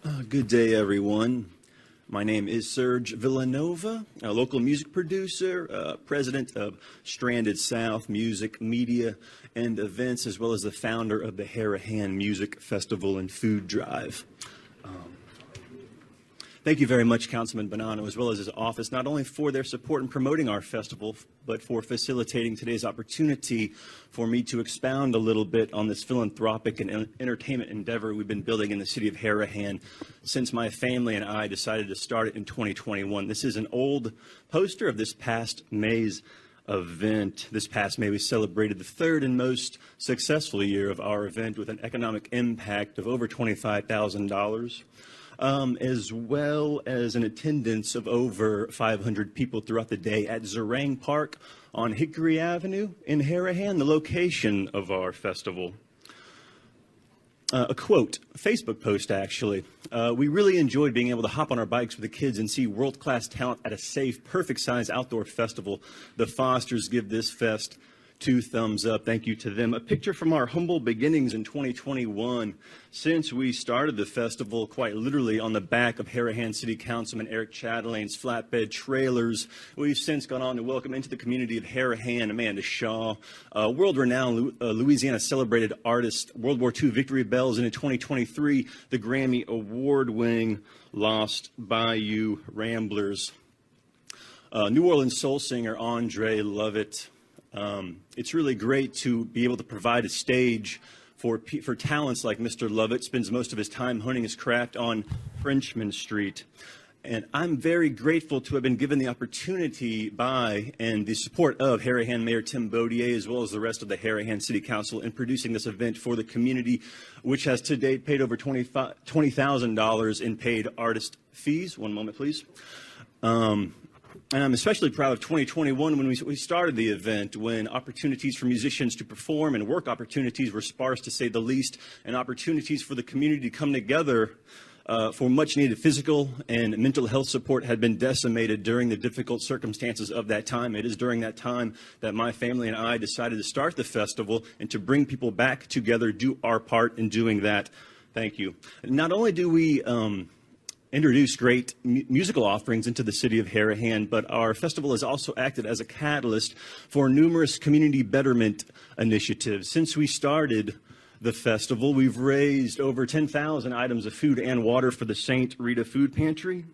Good day, everyone. My name is Serge Villanova, a local music producer, president of Stranded South Music, Media, and Events, as well as the founder of the Harahan Music Festival and Food Drive. Thank you very much, Councilman Bonanno, as well as his office, not only for their support in promoting our festival, but for facilitating today's opportunity for me to expound a little bit on this philanthropic and entertainment endeavor we've been building in the city of Harahan since my family and I decided to start it in 2021. This is an old poster of this past May's event. This past May, we celebrated the third and most successful year of our event with an economic impact of over $25,000. As well as an attendance of over 500 people throughout the day at Zerang Park on Hickory Avenue in Harahan, the location of our festival. A quote, a Facebook post actually. We really enjoyed being able to hop on our bikes with the kids and see world-class talent at a safe, perfect-size outdoor festival. The Fosters give this fest 2 thumbs up. Thank you to them. A picture from our humble beginnings in 2021. Since we started the festival quite literally on the back of Harahan City Councilman Eric Chatelain's flatbed trailers, we've since gone on to welcome into the community of Harahan Amanda Shaw, world-renowned Louisiana celebrated artist, World War II Victory Bells, and in 2023, the Grammy Award-winning Lost Bayou Ramblers. New Orleans soul singer Andre Lovett. It's really great to be able to provide a stage for talents like Mr. Lovett. Spends most of his time honing his craft on Frenchman Street. And I'm very grateful to have been given the opportunity by and the support of Harahan Mayor Tim Baudier, as well as the rest of the Harahan City Council, in producing this event for the community, which has to date paid over $20,000 in paid artist fees. One moment, please. And I'm especially proud of 2021 when we started the event, when opportunities for musicians to perform and work opportunities were sparse, to say the least, and opportunities for the community to come together for much-needed physical and mental health support had been decimated during the difficult circumstances of that time. It is during that time that my family and I decided to start the festival and to bring people back together, do our part in doing that. Thank you. Not only do we introduce great musical offerings into the city of Harahan, but our festival has also acted as a catalyst for numerous community betterment initiatives. Since we started the festival, we've raised over 10,000 items of food and water for the St. Rita Food Pantry.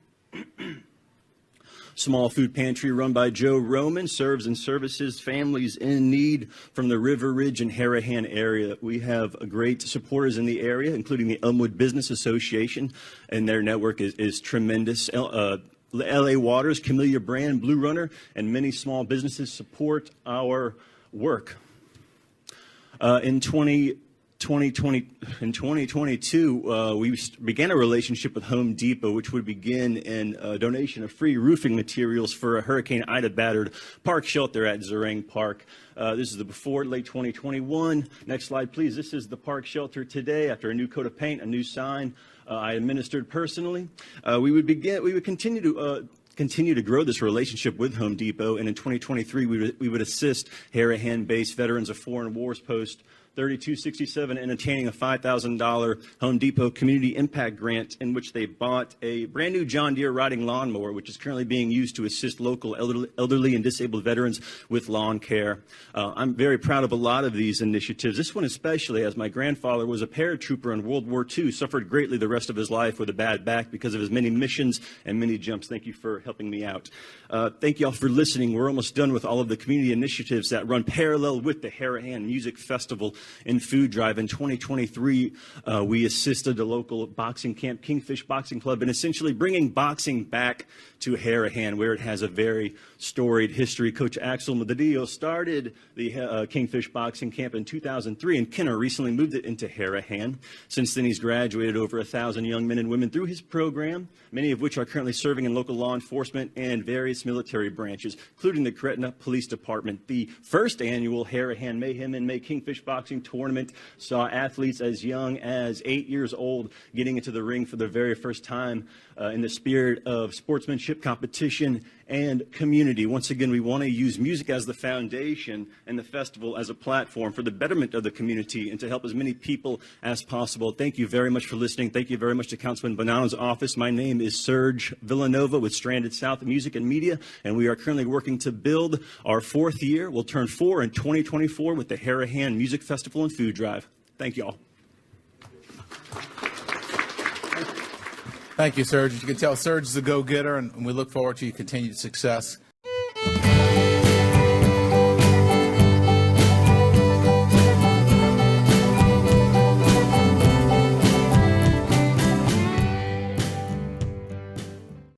Small food pantry run by Joe Roman serves and services families in need from the River Ridge and Harahan area. We have great supporters in the area, including the Elmwood Business Association, and their network is tremendous. LA Waters, Camellia Brand, Blue Runner, and many small businesses support our work. In 2022, we began a relationship with Home Depot, which would begin in a donation of free roofing materials for a Hurricane Ida battered park shelter at Zerang Park. This is the before, late 2021. Next slide, please. This is the park shelter today after a new coat of paint, a new sign I administered personally. We would continue to grow this relationship with Home Depot, and in 2023, we would assist Harahan-based veterans of foreign wars post 3267 in obtaining a $5,000 Home Depot Community Impact Grant, in which they bought a brand new John Deere riding lawnmower, which is currently being used to assist local elderly and disabled veterans with lawn care. I'm very proud of a lot of these initiatives. This one especially, as my grandfather was a paratrooper in World War II, suffered greatly the rest of his life with a bad back because of his many missions and many jumps. Thank you for helping me out. Thank you all for listening. We're almost done with all of the community initiatives that run parallel with the Harahan Music Festival and Food Drive. In 2023, we assisted the local boxing camp, Kingfish Boxing Club, in essentially bringing boxing back to Harahan, where it has a very storied history. Coach Axel Medidillo started the Kingfish Boxing Camp in 2003, and Kenner recently moved it into Harahan. Since then, he's graduated over 1,000 young men and women through his program, many of which are currently serving in local law enforcement and various military branches, including the Cretna Police Department. The first annual Harahan Mayhem in May Kingfish Boxing boxing tournament saw athletes as young as 8 years old getting into the ring for the very first time in the spirit of sportsmanship, competition, and community. Once again, we want to use music as the foundation and the festival as a platform for the betterment of the community and to help as many people as possible. Thank you very much for listening. Thank you very much to Councilman Bonanno's office. My name is Serge Villanova with Stranded South Music and Media, and we are currently working to build our 4th year. We'll turn 4 in 2024 with the Harahan Music Festival and Food Drive. Thank you all. Thank you, Serge. As you can tell, Serge is a go-getter, and we look forward to your continued success